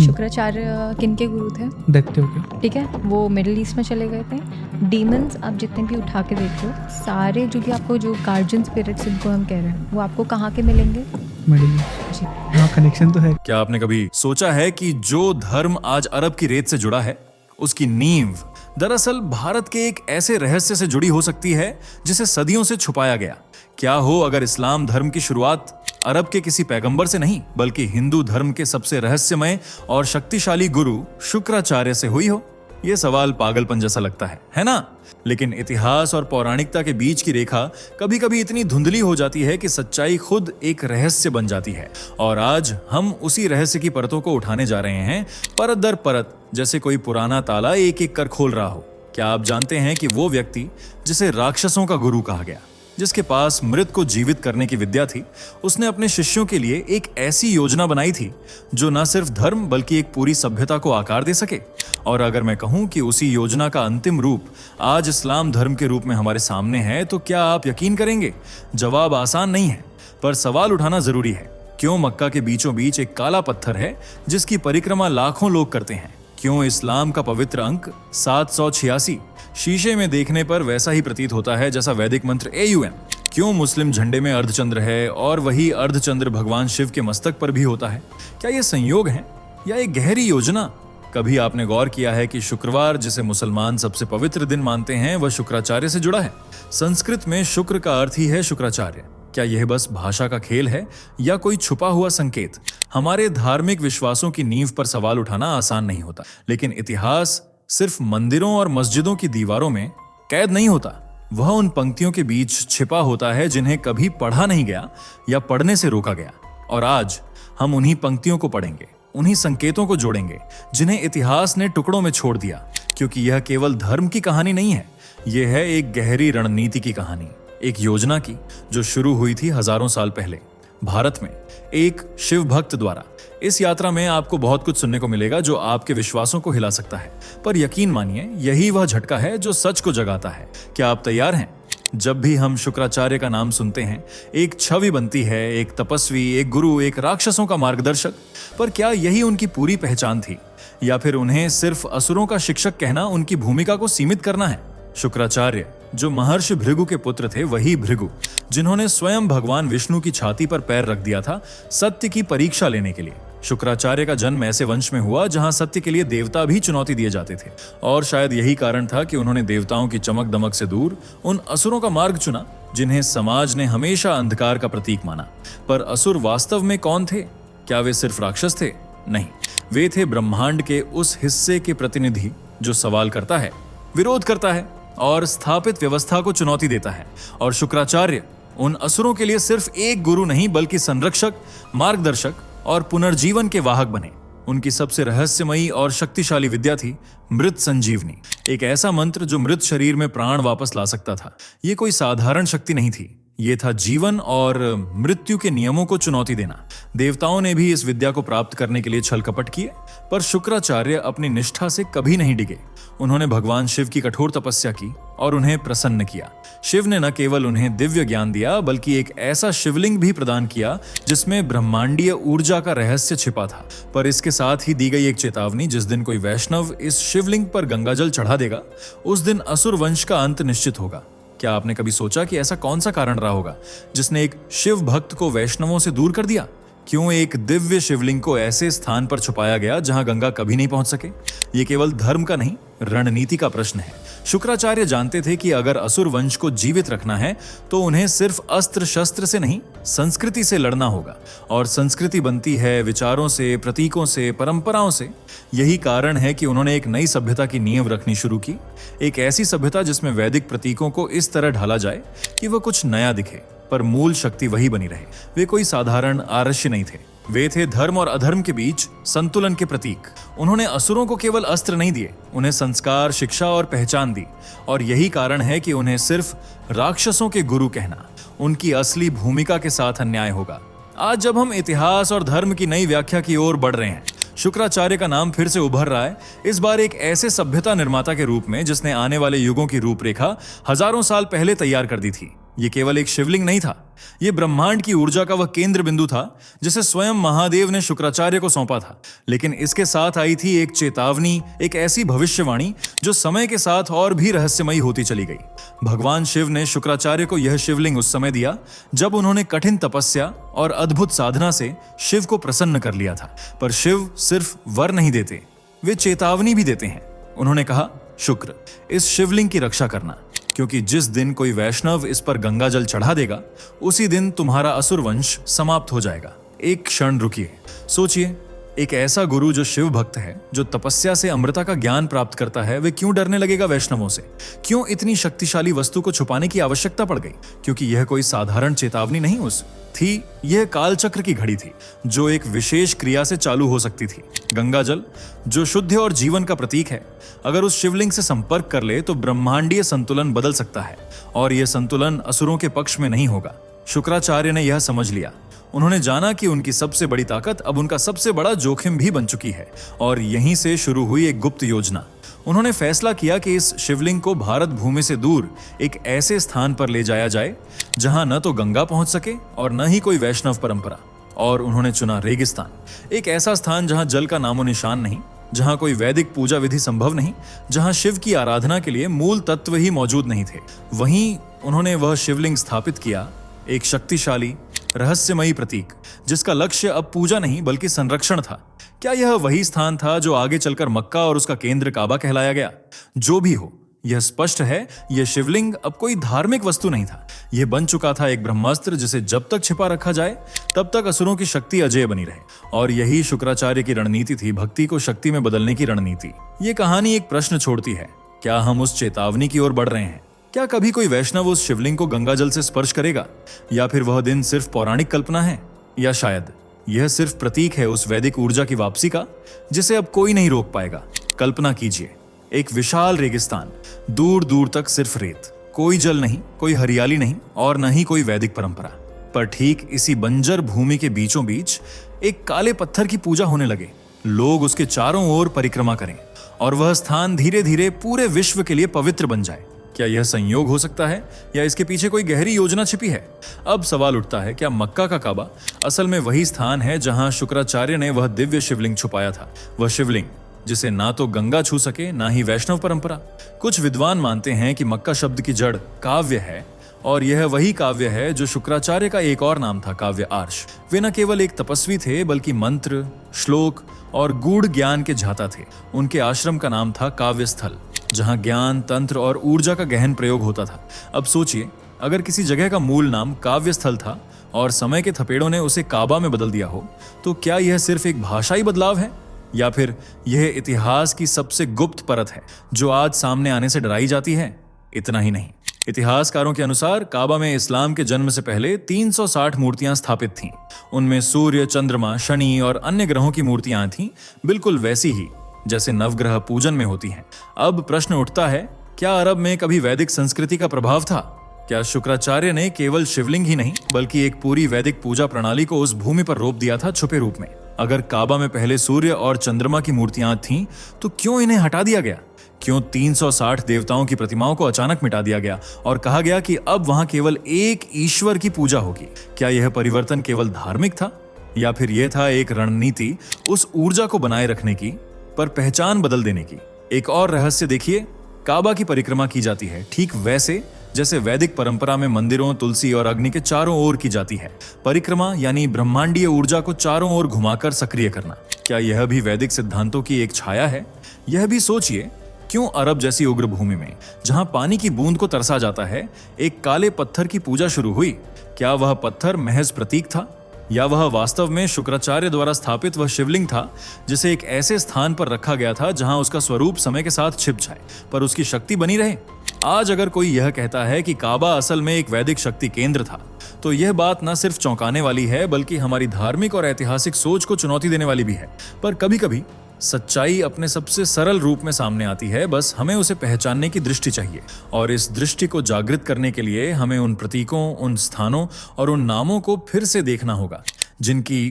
शुक्राचार्य किनके गुरु थे? दैत्यों के। ठीक है, वो मिडिल ईस्ट में चले गए थे। डीमंस आप जितने भी उठा के देख लो, सारे जो भी आपको जो गार्जियन स्पिरिट्स इनको हम कह रहे हैं, वो आपको कहाँ के मिलेंगे? Middle east. हाँ, कनेक्शन तो है। क्या आपने कभी सोचा है कि जो धर्म आज अरब की रेत से जुड़ा है, उसकी नींव दरअसल भारत के एक ऐसे रहस्य से जुड़ी हो सकती है जिसे सदियों से छुपाया गया? क्या हो अगर इस्लाम धर्म की शुरुआत अरब के किसी पैगंबर से नहीं, बल्कि हिंदू धर्म के सबसे रहस्यमय और शक्तिशाली गुरु शुक्राचार्य से हुई हो? यह सवाल पागलपन जैसा लगता है ना? लेकिन इतिहास और पौराणिकता के बीच की रेखा कभी कभी इतनी धुंधली हो जाती है कि सच्चाई खुद एक रहस्य बन जाती है। और आज हम उसी रहस्य की परतों को उठाने जा रहे हैं, परत दर परत, जैसे कोई पुराना ताला एक एक कर खोल रहा हो। क्या आप जानते हैं कि वो व्यक्ति जिसे राक्षसों का गुरु कहा गया, जिसके पास मृत को जीवित करने की विद्या थी, उसने अपने शिष्यों के लिए एक ऐसी योजना बनाई थी जो न सिर्फ धर्म बल्कि एक पूरी सभ्यता को आकार दे सके? और अगर मैं कहूं कि उसी योजना का अंतिम रूप आज इस्लाम धर्म के रूप में हमारे सामने है, तो क्या आप यकीन करेंगे? जवाब आसान नहीं है, पर सवाल उठाना जरूरी है। क्यों मक्का के बीचों बीच एक काला पत्थर है जिसकी परिक्रमा लाखों लोग करते हैं? क्यों इस्लाम का पवित्र अंक 786 शीशे में देखने पर वैसा ही प्रतीत होता है जैसा वैदिक मंत्र AUM? क्यों मुस्लिम झंडे में अर्धचंद्र है और वही अर्धचंद्र भगवान शिव के मस्तक पर भी होता है? क्या ये संयोग है या एक गहरी योजना? कभी आपने गौर किया है कि शुक्रवार, जिसे मुसलमान सबसे पवित्र दिन मानते हैं, वह शुक्राचार्य से जुड़ा है? संस्कृत में शुक्र का अर्थ ही है शुक्राचार्य। क्या यह बस भाषा का खेल है या कोई छुपा हुआ संकेत? हमारे धार्मिक विश्वासों की नींव पर सवाल उठाना आसान नहीं होता, लेकिन इतिहास सिर्फ मंदिरों और मस्जिदों की दीवारों में कैद नहीं होता। वह उन पंक्तियों के बीच छिपा होता है जिन्हें कभी पढ़ा नहीं गया या पढ़ने से रोका गया। और आज हम उन्हीं पंक्तियों को पढ़ेंगे, उन्हीं संकेतों को जोड़ेंगे जिन्हें इतिहास ने टुकड़ों में छोड़ दिया। क्योंकि यह केवल धर्म की कहानी नहीं है, यह है एक गहरी रणनीति की कहानी, एक योजना की जो शुरू हुई थी हजारों साल पहले भारत में एक शिव भक्त द्वारा। इस यात्रा में आपको बहुत कुछ सुनने को मिलेगा जो आपके विश्वासों को हिला सकता है, पर यकीन मानिए यही वह झटका है जो सच को जगाता है। क्या आप तैयार हैं? जब भी हम शुक्राचार्य का नाम सुनते हैं, एक छवि बनती है, एक तपस्वी, एक गुरु, एक राक्षसों का मार्गदर्शक। पर क्या यही उनकी पूरी पहचान थी, या फिर उन्हें सिर्फ असुरों का शिक्षक कहना उनकी भूमिका को सीमित करना है? शुक्राचार्य जो महर्षि भृगु के पुत्र थे, वही भृगु जिन्होंने स्वयं भगवान विष्णु की छाती पर पैर रख दिया था सत्य की परीक्षा लेने के लिए। शुक्राचार्य का जन्म ऐसे वंश में हुआ जहां सत्य के लिए देवता भी चुनौती दिए जाते थे, और शायद यही कारण था कि उन्होंने देवताओं की चमक दमक से दूर उन असुरों का मार्ग चुना जिन्हें समाज ने हमेशा अंधकार का प्रतीक माना। पर असुर वास्तव में कौन थे? क्या वे सिर्फ राक्षस थे? नहीं, वे थे ब्रह्मांड के उस हिस्से के प्रतिनिधि जो सवाल करता है, विरोध करता है और स्थापित व्यवस्था को चुनौती देता है। और शुक्राचार्य उन असुरों के लिए सिर्फ एक गुरु नहीं, बल्कि संरक्षक, मार्गदर्शक और पुनर्जीवन के वाहक बने। उनकी सबसे रहस्यमयी और शक्तिशाली विद्या थी मृत संजीवनी, एक ऐसा मंत्र जो मृत शरीर में प्राण वापस ला सकता था। यह कोई साधारण शक्ति नहीं थी, ये था जीवन और मृत्यु के नियमों को चुनौती देना। देवताओं ने भी इस विद्या को प्राप्त करने के लिए छल कपट किए, पर शुक्राचार्य अपनी निष्ठा से कभी नहीं डिगे। उन्होंने भगवान शिव की कठोर तपस्या की और उन्हें प्रसन्न किया। शिव ने न केवल उन्हें दिव्य ज्ञान दिया, बल्कि एक ऐसा शिवलिंग भी प्रदान किया जिसमें ब्रह्मांडीय ऊर्जा का रहस्य छिपा था। पर इसके साथ ही दी गई एक चेतावनी, जिस दिन कोई वैष्णव इस शिवलिंग पर गंगाजल चढ़ा देगा, उस दिन असुर वंश का अंत निश्चित होगा। क्या आपने कभी सोचा कि ऐसा कौन सा कारण रहा होगा जिसने एक शिव भक्त को वैष्णवों से दूर कर दिया? क्यों एक दिव्य शिवलिंग को ऐसे स्थान पर छुपाया गया जहां गंगा कभी नहीं पहुंच सके? ये केवल धर्म का नहीं, रणनीति का प्रश्न है। शुक्राचार्य जानते थे कि अगर असुर वंश को जीवित रखना है तो उन्हें सिर्फ अस्त्र शस्त्र से नहीं, संस्कृति से लड़ना होगा। और संस्कृति बनती है विचारों से, प्रतीकों से, परंपराओं से। यही कारण है कि उन्होंने एक नई सभ्यता की नींव रखनी शुरू की, एक ऐसी सभ्यता जिसमें वैदिक प्रतीकों को इस तरह ढाला जाए कि वह कुछ नया दिखे, पर मूल शक्ति वही बनी रहे। वे कोई साधारण आरस्य नहीं थे, वे थे धर्म और अधर्म के बीच संतुलन के प्रतीक। उन्होंने असुरों को केवल अस्त्र नहीं दिए, उन्हें संस्कार, शिक्षा और पहचान दी। और यही कारण है कि उन्हें सिर्फ राक्षसों के गुरु कहना उनकी असली भूमिका के साथ अन्याय होगा। आज जब हम इतिहास और धर्म की नई व्याख्या की ओर बढ़ रहे हैं, शुक्राचार्य का नाम फिर से उभर रहा है, इस बार एक ऐसे सभ्यता निर्माता के रूप में जिसने आने वाले युगों की रूपरेखा हजारों साल पहले तैयार कर दी थी। ये केवल एक शिवलिंग नहीं था, ये ब्रह्मांड की ऊर्जा का वह केंद्र बिंदु था जिसे स्वयं महादेव ने शुक्राचार्य को सौंपा था। लेकिन इसके साथ आई थी एक चेतावनी, एक ऐसी भविष्यवाणी जो समय के साथ और भी रहस्यमयी होती चली गई। भगवान शिव ने शुक्राचार्य को यह शिवलिंग उस समय दिया जब उन्होंने कठिन तपस्या और अद्भुत साधना से शिव को प्रसन्न कर लिया था। पर शिव सिर्फ वर नहीं देते, वे चेतावनी भी देते हैं। उन्होंने कहा, शुक्र, इस शिवलिंग की रक्षा करना, क्योंकि जिस दिन कोई वैष्णव इस पर गंगा जल चढ़ा देगा उसी दिन तुम्हारा असुर वंश समाप्त हो जाएगा। एक क्षण रुकिए, सोचिए, एक ऐसा गुरु जो शिव भक्त है, जो तपस्या से अमृता का ज्ञान प्राप्त करता है, वे क्यों डरने लगेगा वैष्णवों से? क्यों इतनी शक्तिशाली वस्तु को छुपाने की आवश्यकता पड़ गई? क्योंकि यह कोई साधारण चेतावनी नहीं थी, यह कालचक्र की घड़ी थी जो एक विशेष क्रिया से चालू हो सकती थी। गंगा जल, जो शुद्ध और जीवन का प्रतीक है, अगर उस शिवलिंग से संपर्क कर ले तो ब्रह्मांडीय संतुलन बदल सकता है, और यह संतुलन असुरों के पक्ष में नहीं होगा। शुक्राचार्य ने यह समझ लिया। उन्होंने जाना कि उनकी सबसे बड़ी ताकत अब उनका सबसे बड़ा जोखिम भी बन चुकी है, और यहीं से शुरू हुई एक गुप्त योजना। उन्होंने फैसला किया कि इस शिवलिंग को भारत भूमि से दूर एक ऐसे स्थान पर ले जाया जाए जहां न तो गंगा पहुंच सके और न ही कोई वैष्णव परंपरा। और उन्होंने चुना रेगिस्तान, एक ऐसा स्थान जहां जल का नामो निशान नहीं, जहां कोई वैदिक पूजा विधि संभव नहीं, जहां शिव की आराधना के लिए मूल तत्व ही मौजूद नहीं थे। वहीं उन्होंने वह शिवलिंग स्थापित किया, एक शक्तिशाली रहस्यमयी प्रतीक जिसका लक्ष्य अब पूजा नहीं बल्कि संरक्षण था। क्या यह वही स्थान था जो आगे चलकर मक्का और उसका केंद्र काबा कहलाया गया? जो भी हो, यह स्पष्ट है, यह शिवलिंग अब कोई धार्मिक वस्तु नहीं था। यह बन चुका था एक ब्रह्मास्त्र जिसे जब तक छिपा रखा जाए तब तक असुरों की शक्ति अजेय बनी रहे। और यही शुक्राचार्य की रणनीति थी, भक्ति को शक्ति में बदलने की रणनीति। ये कहानी एक प्रश्न छोड़ती है, क्या हम उस चेतावनी की ओर बढ़ रहे हैं? क्या कभी कोई वैष्णव उस शिवलिंग को गंगा जल से स्पर्श करेगा? या फिर वह दिन सिर्फ पौराणिक कल्पना है? या शायद यह सिर्फ प्रतीक है उस वैदिक ऊर्जा की वापसी का जिसे अब कोई नहीं रोक पाएगा? कल्पना कीजिए, एक विशाल रेगिस्तान, दूर दूर तक सिर्फ रेत, कोई जल नहीं, कोई हरियाली नहीं और न ही कोई वैदिक परंपरा। पर ठीक इसी बंजर भूमि के बीचों बीच एक काले पत्थर की पूजा होने लगे। लोग उसके चारों ओर परिक्रमा करें और वह स्थान धीरे धीरे पूरे विश्व के लिए पवित्र बन जाए। क्या यह संयोग हो सकता है या इसके पीछे कोई गहरी योजना छिपी है? अब सवाल उठता है, क्या मक्का का काबा असल में वही स्थान है जहां शुक्राचार्य ने वह दिव्य शिवलिंग छुपाया था? वह शिवलिंग जिसे ना तो गंगा छू सके ना ही वैष्णव परंपरा। कुछ विद्वान मानते हैं कि मक्का शब्द की जड़ काव्य है, और यह वही काव्य है जो शुक्राचार्य का एक और नाम था, काव्य आर्ष। वे न केवल एक तपस्वी थे बल्कि मंत्र, श्लोक और गूढ़ ज्ञान के झाता थे। उनके आश्रम का नाम था काव्य स्थल, जहां ज्ञान, तंत्र और ऊर्जा का गहन प्रयोग होता था। अब सोचिए, अगर किसी जगह का मूल नाम काव्य स्थल था और समय के थपेड़ों ने उसे काबा में बदल दिया हो, तो क्या यह सिर्फ एक भाषाई बदलाव है या फिर यह इतिहास की सबसे गुप्त परत है जो आज सामने आने से डराई जाती है? इतना ही नहीं, इतिहासकारों के अनुसार काबा में इस्लाम के जन्म से पहले 360 मूर्तियां स्थापित थीं। उनमें सूर्य, चंद्रमा, शनि और अन्य ग्रहों की मूर्तियां थीं, बिल्कुल वैसी ही जैसे नवग्रह पूजन में होती हैं। अब प्रश्न उठता है, क्या अरब में कभी वैदिक संस्कृति का प्रभाव था? क्या शुक्राचार्य ने केवल शिवलिंग ही नहीं बल्कि एक पूरी वैदिक पूजा प्रणाली को उस भूमि पर रोप दिया था छुपे रूप में? अगर काबा में पहले सूर्य और चंद्रमा की मूर्तियां थीं, तो क्यों इन्हें हटा दिया गया? क्यों 360 देवताओं की प्रतिमाओं को अचानक मिटा दिया गया और कहा गया कि अब वहां केवल एक ईश्वर की पूजा होगी? क्या यह परिवर्तन केवल धार्मिक था या फिर यह था एक रणनीति उस ऊर्जा को बनाए रखने की, पर पहचान बदल देने की? एक और रहस्य देखिए, काबा की परिक्रमा की जाती है ठीक वैसे जैसे वैदिक परंपरा में मंदिरों, तुलसी और अग्नि के चारों ओर की जाती है। परिक्रमा यानी ब्रह्मांडीय ऊर्जा को चारों ओर घुमाकर सक्रिय करना। क्या यह भी वैदिक सिद्धांतों की एक छाया है? यह भी सोचिए, क्यों अरब जैसी उग्र भूमि में जहां पानी की बूंद को तरसा जाता है, एक काले पत्थर की पूजा शुरू हुई? क्या वह पत्थर महज प्रतीक था या वह वास्तव में शुक्राचार्य द्वारा स्थापित वह शिवलिंग था जिसे एक ऐसे स्थान पर रखा गया था जहां उसका स्वरूप समय के साथ छिप जाए पर उसकी शक्ति बनी रहे? आज अगर कोई यह कहता है कि काबा असल में एक वैदिक शक्ति केंद्र था, तो यह बात न सिर्फ चौंकाने वाली है बल्कि हमारी धार्मिक और ऐतिहासिक सोच को चुनौती देने वाली भी है। पर कभी कभी सच्चाई अपने सबसे सरल रूप में सामने आती है, बस हमें उसे पहचानने की दृष्टि चाहिए। और इस दृष्टि को जागृत करने के लिए हमें उन प्रतीकों, उन स्थानों और उन नामों को फिर से देखना होगा जिनकी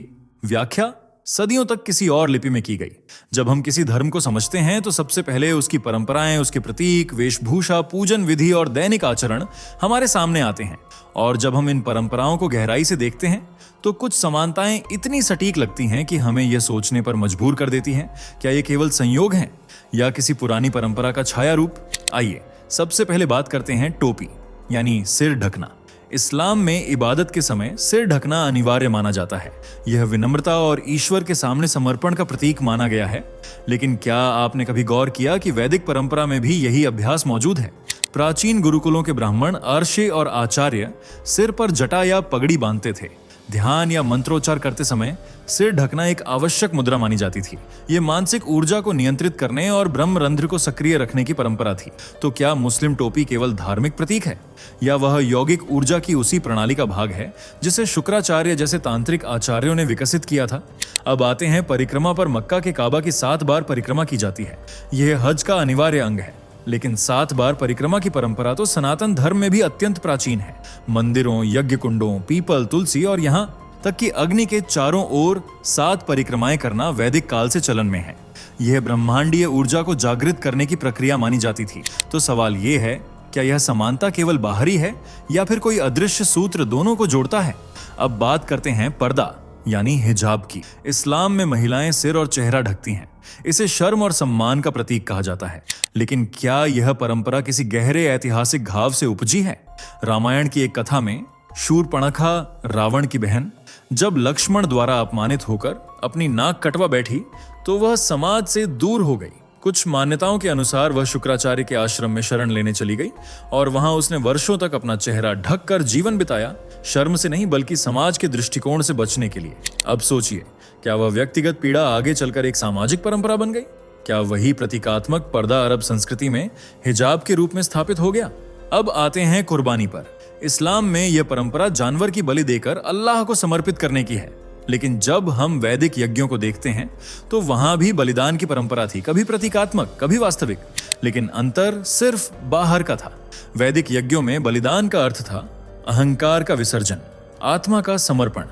व्याख्या सदियों तक किसी और लिपि में की गई। जब हम किसी धर्म को समझते हैं तो सबसे पहले उसकी परंपराएं, उसके प्रतीक, वेशभूषा, पूजन विधि और दैनिक आचरण हमारे सामने आते हैं। और जब हम इन परंपराओं को गहराई से देखते हैं तो कुछ समानताएं इतनी सटीक लगती हैं कि हमें यह सोचने पर मजबूर कर देती हैं, क्या ये केवल संयोग हैं या किसी पुरानी परंपरा का छाया रूप। आइए सबसे पहले बात करते हैं टोपी यानी सिर ढकना। इस्लाम में इबादत के समय सिर ढकना अनिवार्य माना जाता है। यह विनम्रता और ईश्वर के सामने समर्पण का प्रतीक माना गया है। लेकिन क्या आपने कभी गौर किया कि वैदिक परंपरा में भी यही अभ्यास मौजूद है? प्राचीन गुरुकुलों के ब्राह्मण, अर्षे और आचार्य सिर पर जटा या पगड़ी बांधते थे। ध्यान या मंत्रोच्चार करते समय सिर ढकना एक आवश्यक मुद्रा मानी जाती थी। ये मानसिक ऊर्जा को नियंत्रित करने और ब्रह्मरंध्र को सक्रिय रखने की परंपरा थी। तो क्या मुस्लिम टोपी केवल धार्मिक प्रतीक है या वह यौगिक ऊर्जा की उसी प्रणाली का भाग है जिसे शुक्राचार्य जैसे तांत्रिक आचार्यों ने विकसित किया था? अब आते हैं परिक्रमा पर। मक्का के काबा की 7 बार परिक्रमा की जाती है। यह हज का अनिवार्य अंग है। लेकिन 7 बार परिक्रमा की परंपरा तो सनातन धर्म में भी अत्यंत प्राचीन है। मंदिरों, यज्ञ कुंडों, पीपल, तुलसी और यहाँ तक कि अग्नि के चारों ओर 7 परिक्रमाएं करना वैदिक काल से चलन में है। यह ब्रह्मांडीय ऊर्जा को जागृत करने की प्रक्रिया मानी जाती थी। तो सवाल यह है, क्या यह समानता केवल बाहरी है या फिर कोई अदृश्य सूत्र दोनों को जोड़ता है? अब बात करते हैं पर्दा यानी हिजाब की। इस्लाम में महिलाएं सिर और चेहरा ढकती हैं। इसे शर्म और सम्मान का प्रतीक कहा जाता है। लेकिन क्या यह परंपरा किसी गहरे ऐतिहासिक घाव से उपजी है? रामायण की एक कथा में शूर्पणखा, रावण की बहन, जब लक्ष्मण द्वारा अपमानित होकर अपनी नाक कटवा बैठी तो वह समाज से दूर हो गई। कुछ मान्यताओं के अनुसार वह शुक्राचार्य के आश्रम में शरण लेने चली गई और वहां उसने वर्षों तक अपना चेहरा ढक कर जीवन बिताया, शर्म से नहीं बल्कि समाज के दृष्टिकोण से बचने के लिए। अब सोचिए, क्या वह व्यक्तिगत पीड़ा आगे चलकर एक सामाजिक परंपरा बन गई? क्या वही प्रतीकात्मक पर्दा अरब संस्कृति में हिजाब के रूप में स्थापित हो गया? अब आते हैं कुर्बानी पर। इस्लाम में यह परंपरा जानवर की बलि देकर अल्लाह को समर्पित करने की है। लेकिन जब हम वैदिक यज्ञों को देखते हैं तो वहां भी बलिदान की परंपरा थी, कभी प्रतीकात्मक, कभी वास्तविक। लेकिन अंतर सिर्फ बाहर का था। वैदिक यज्ञों में बलिदान का अर्थ था अहंकार का विसर्जन, आत्मा का समर्पण,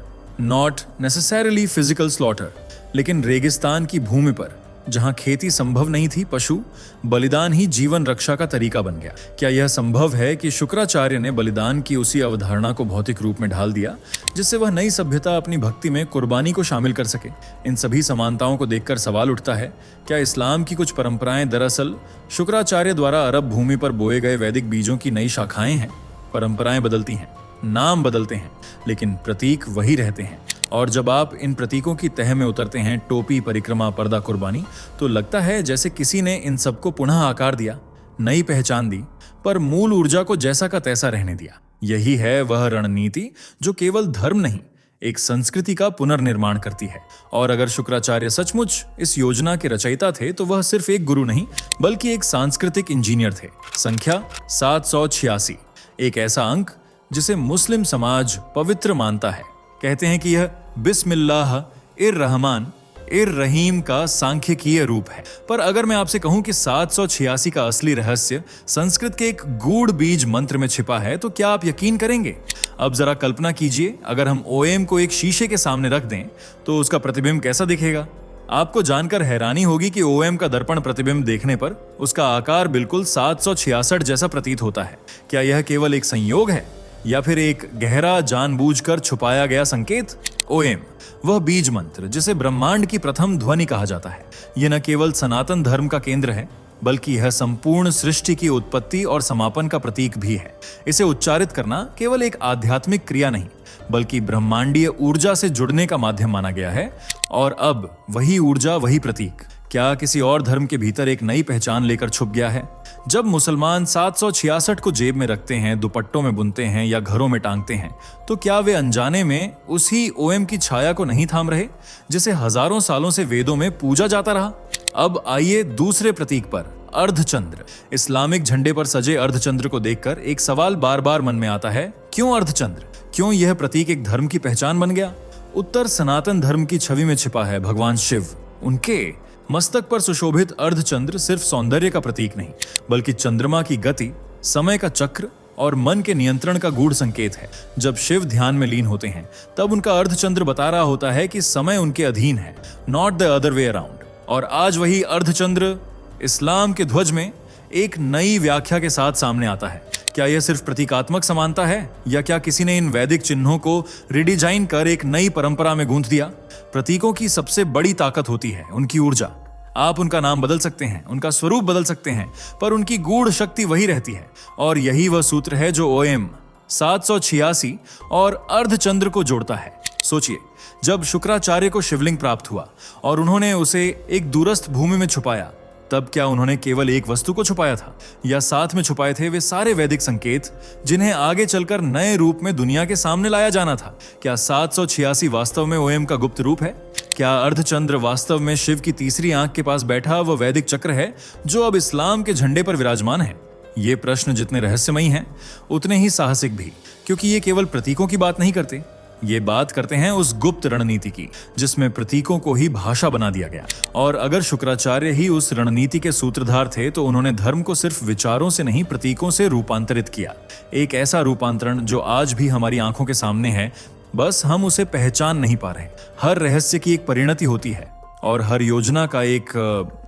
नॉट नेसेसरली फिजिकल स्लॉटर। लेकिन रेगिस्तान की भूमि पर जहां खेती संभव नहीं थी, पशु बलिदान ही जीवन रक्षा का तरीका बन गया। क्या यह संभव है कि शुक्राचार्य ने बलिदान की उसी अवधारणा को भौतिक रूप में ढाल दिया जिससे वह नई सभ्यता अपनी भक्ति में कुर्बानी को शामिल कर सके? इन सभी समानताओं को देखकर सवाल उठता है, क्या इस्लाम की कुछ परंपराएं दरअसल शुक्राचार्य द्वारा अरब भूमि पर बोए गए वैदिक बीजों की नई शाखाएं हैं? परंपराएं बदलती हैं, नाम बदलते हैं, लेकिन प्रतीक वही रहते हैं। और जब आप इन प्रतीकों की तह में उतरते हैं, टोपी, परिक्रमा, पर्दा, कुर्बानी, तो लगता है जैसे किसी ने इन सबको पुनः आकार दिया, नई पहचान दी, पर मूल ऊर्जा को जैसा का तैसा रहने दिया। यही है वह रणनीति जो केवल धर्म नहीं, एक संस्कृति का पुनर्निर्माण करती है। और अगर शुक्राचार्य सचमुच इस योजना के रचयिता थे तो वह सिर्फ एक गुरु नहीं बल्कि एक सांस्कृतिक इंजीनियर थे। संख्या 786, एक ऐसा अंक जिसे मुस्लिम समाज पवित्र मानता है। कहते हैं कि यह बिस्मिल्लाह इर रहमान इर रहीम का सांख्यिकीय रूप है। पर अगर मैं आपसे कहूं कि 786 का असली रहस्य संस्कृत के एक गूढ़ बीज मंत्र में छिपा है, तो क्या आप यकीन करेंगे? अब जरा कल्पना कीजिए, अगर हम ओएम को एक शीशे के सामने रख दें तो उसका प्रतिबिंब कैसा दिखेगा? आपको जानकर हैरानी होगी कि ओएम का दर्पण प्रतिबिंब देखने पर उसका आकार बिल्कुल 766 जैसा प्रतीत होता है। क्या यह केवल एक संयोग है या फिर एक गहरा जानबूझकर छुपाया गया संकेत? ओएम, वह बीज मंत्र जिसे ब्रह्मांड की प्रथम ध्वनि कहा जाता है, यह न केवल सनातन धर्म का केंद्र है बल्कि यह संपूर्ण सृष्टि की उत्पत्ति और समापन का प्रतीक भी है। इसे उच्चारित करना केवल एक आध्यात्मिक क्रिया नहीं बल्कि ब्रह्मांडीय ऊर्जा से जुड़ने का माध्यम माना गया है। और अब वही ऊर्जा, वही प्रतीक क्या किसी और धर्म के भीतर एक नई पहचान लेकर छुप गया है? जब मुसलमान 766 को जेब में रखते हैं, दुपट्टों में बुनते हैं या घरों में टांगते हैं, तो क्या वे अनजाने में उसी ओएम की छाया को नहीं थाम रहे जिसे हजारों सालों से वेदों में पूजा जाता रहा? अब आइए दूसरे प्रतीक पर, अर्धचंद्र। इस्लामिक झंडे पर सजे अर्धचंद्र को देखकर एक सवाल बार बार मन में आता है, क्यों अर्धचंद्र? क्यों यह प्रतीक एक धर्म की पहचान बन गया? उत्तर सनातन धर्म की छवि में छिपा है। भगवान शिव, उनके मस्तक पर सुशोभित अर्धचंद्र सिर्फ सौंदर्य का प्रतीक नहीं बल्कि चंद्रमा की गति, समय का चक्र, और मन के नियंत्रण का गूढ़ संकेत है। जब शिव ध्यान में लीन होते हैं तब उनका अर्धचंद्र बता रहा होता है कि समय उनके अधीन है, not the other way around. और आज वही अर्धचंद्र इस्लाम के ध्वज में एक नई व्याख्या के साथ सामने आता है। क्या यह सिर्फ प्रतीकात्मक समानता है या क्या किसी ने इन वैदिक चिन्हों को रिडिजाइन कर एक नई परंपरा में गूंथ दिया? प्रतीकों की सबसे बड़ी ताकत होती है उनकी ऊर्जा। आप उनका नाम बदल सकते हैं, उनका स्वरूप बदल सकते हैं, पर उनकी गूढ़ शक्ति वही रहती है। और यही वह सूत्र है जो OM 786 और अर्धचंद्र को जोड़ता है। सोचिए, जब शुक्राचार्य को शिवलिंग प्राप्त हुआ और उन्होंने उसे एक दूरस्थ भूमि में छुपाया, तब क्या उन्होंने केवल एक वस्तु को छुपाया था या साथ में छुपाए थे वे सारे वैदिक संकेत जिन्हें आगे चलकर नए रूप में दुनिया के सामने लाया जाना था? क्या 786 वास्तव में OM का गुप्त रूप है? क्या अर्धचंद्र वास्तव में शिव की तीसरी आंख के पास बैठा वह वैदिक चक्र है जो अब इस्लाम के झंडे पर विराजमान है? ये प्रश्न जितने रहस्यमयी हैं उतने ही साहसिक भी, क्योंकि ये केवल प्रतीकों की बात नहीं करते, ये बात करते हैं उस गुप्त रणनीति की जिसमें प्रतीकों को ही भाषा बना दिया गया। और अगर शुक्राचार्य ही उस रणनीति के सूत्रधार थे तो उन्होंने धर्म को सिर्फ विचारों से नहीं, प्रतीकों से रूपांतरित किया। एक ऐसा रूपांतरण जो आज भी हमारी आंखों के सामने है, बस हम उसे पहचान नहीं पा रहे। हर रहस्य की एक परिणति होती है और हर योजना का एक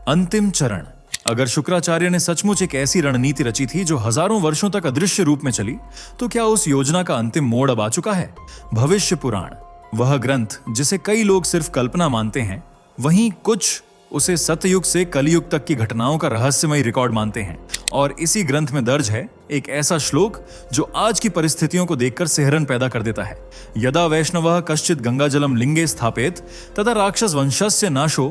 अंतिम चरण। अगर शुक्राचार्य ने सचमुच एक ऐसी रणनीति रची थी जो हजारों वर्षों तक अदृश्य रूप में चली, तो क्या उस योजना का अंतिम मोड़ अब आ चुका है? भविष्य पुराण, वह ग्रंथ जिसे कई लोग सिर्फ कल्पना मानते हैं, वहीं कुछ उसे सतयुग से कलयुग तक की घटनाओं का रहस्यमय रिकॉर्ड मानते हैं। और इसी ग्रंथ में दर्ज है एक ऐसा श्लोक जो आज की परिस्थितियों को देखकर सिहरन पैदा कर देता है। यदा वैष्णवः कश्चित गंगाजलम लिंगे स्थापित तथा राक्षस वंशस्य नाशो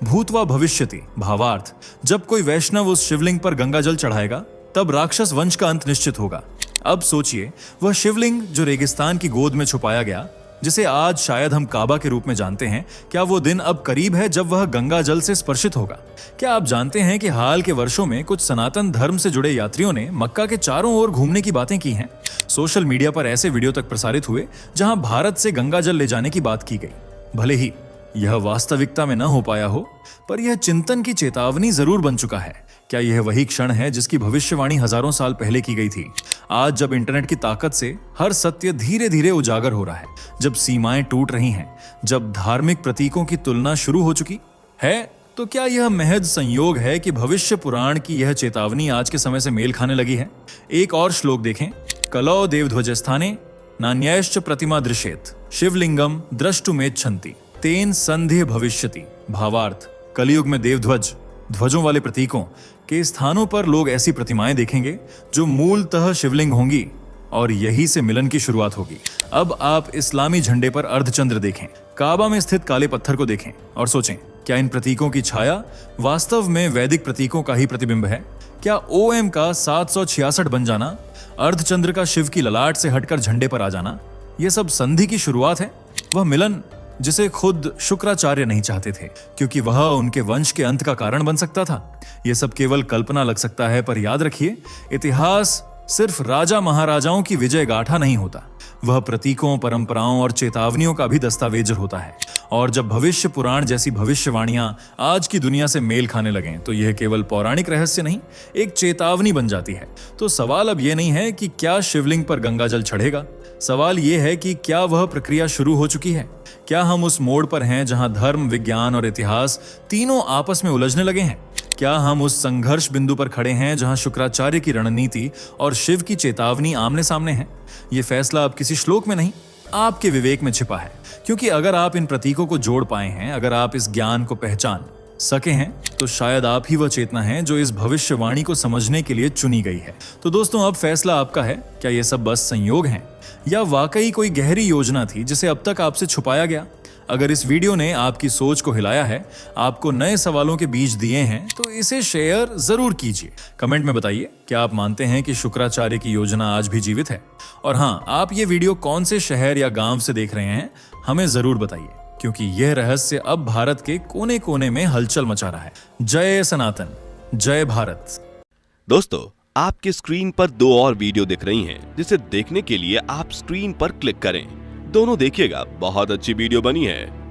भूतवा भविष्यति। भावार्थ, जब कोई वैष्णव उस शिवलिंग पर गंगाजल चढ़ाएगा तब राक्षस वंश का अंत निश्चित होगा। अब सोचिए, वह शिवलिंग जो रेगिस्तान की गोद में छुपाया गया, जिसे आज शायद हम काबा के रूप में जानते हैं, क्या वो दिन अब करीब है जब वह गंगा जल से स्पर्शित होगा? क्या आप जानते हैं कि हाल के वर्षों में कुछ सनातन धर्म से जुड़े यात्रियों ने मक्का के चारों ओर घूमने की बातें की हैं? सोशल मीडिया पर ऐसे वीडियो तक प्रसारित हुए जहां भारत से गंगा जल ले जाने की बात की गई। भले ही यह वास्तविकता में न हो पाया हो, पर यह चिंतन की चेतावनी जरूर बन चुका है। क्या यह वही क्षण है जिसकी भविष्यवाणी हजारों साल पहले की गई थी? आज जब इंटरनेट की ताकत से हर सत्य धीरे धीरे उजागर हो रहा है, जब सीमाएं टूट रही हैं, जब धार्मिक प्रतीकों की तुलना शुरू हो चुकी है, तो क्या यह महज संयोग है कि भविष्य पुराण की यह चेतावनी आज के समय से मेल खाने लगी है? एक और श्लोक देखें, कलौ देवध्वजस्थाने नान्यायश्च प्रतिमा दृश्येत शिवलिंगम द्रष्टुमेच्छन्ति तेन संध्य भविष्यति। भावार्थ, कलयुग में देवध्वज, ध्वजों वाले प्रतीकों के स्थानों पर लोग ऐसी प्रतिमाएं देखेंगे जो मूलतः शिवलिंग होंगी और यही से मिलन की शुरुआत होगी। अब आप इस्लामी झंडे पर अर्धचंद्र देखें, काबा में स्थित काले पत्थर को देखें और सोचें, क्या इन प्रतीकों की छाया वास्तव में वैदिक प्रतीकों का ही प्रतिबिंब है? क्या OM का 766 बन जाना, अर्धचंद्र का शिव की ललाट से हटकर झंडे पर आ जाना, यह सब संधि की शुरुआत है? वह मिलन जिसे खुद शुक्राचार्य नहीं चाहते थे, क्योंकि वह उनके वंश के अंत का कारण बन सकता था। यह सब केवल कल्पना लग सकता है, पर याद रखिए, इतिहास सिर्फ राजा महाराजाओं की विजय गाथा नहीं होता, वह प्रतीकों, परंपराओं और चेतावनियों का भी दस्तावेज होता है। और जब भविष्य पुराण जैसी भविष्यवाणियां आज की दुनिया से मेल खाने लगें, तो यह केवल पौराणिक रहस्य नहीं, एक चेतावनी बन जाती है। तो सवाल अब यह नहीं है कि क्या शिवलिंग पर गंगाजल चढ़ेगा, सवाल यह है कि क्या वह प्रक्रिया शुरू हो चुकी है? क्या हम उस मोड़ पर हैं जहां धर्म, विज्ञान और इतिहास तीनों आपस में उलझने लगे हैं? क्या हम उस संघर्ष बिंदु पर खड़े हैं जहां शुक्राचार्य की रणनीति और शिव की चेतावनी आमने सामने है? यह फैसला अब किसी श्लोक में नहीं, आपके विवेक में छिपा है। क्योंकि अगर आप इन प्रतीकों को जोड़ पाए हैं, अगर आप इस ज्ञान को पहचान सके हैं, तो शायद आप ही वह चेतना है जो इस भविष्यवाणी को समझने के लिए चुनी गई है। तो दोस्तों, अब फैसला आपका है, क्या ये सब बस संयोग हैं या वाकई कोई गहरी योजना थी जिसे अब तक आपसे छुपाया गया? अगर इस वीडियो ने आपकी सोच को हिलाया है, आपको नए सवालों के बीज दिए हैं, तो इसे शेयर जरूर कीजिए। कमेंट में बताइए, क्या आप मानते हैं कि शुक्राचार्य की योजना आज भी जीवित है? और हाँ, आप ये वीडियो कौन से शहर या गांव से देख रहे हैं, हमें जरूर बताइए, क्योंकि यह रहस्य अब भारत के कोने कोने में हलचल मचा रहा है। जय सनातन, जय भारत। दोस्तों, आपके स्क्रीन पर 2 और वीडियो दिख रही हैं, जिसे देखने के लिए आप स्क्रीन पर क्लिक करें। दोनों देखिएगा, बहुत अच्छी वीडियो बनी है।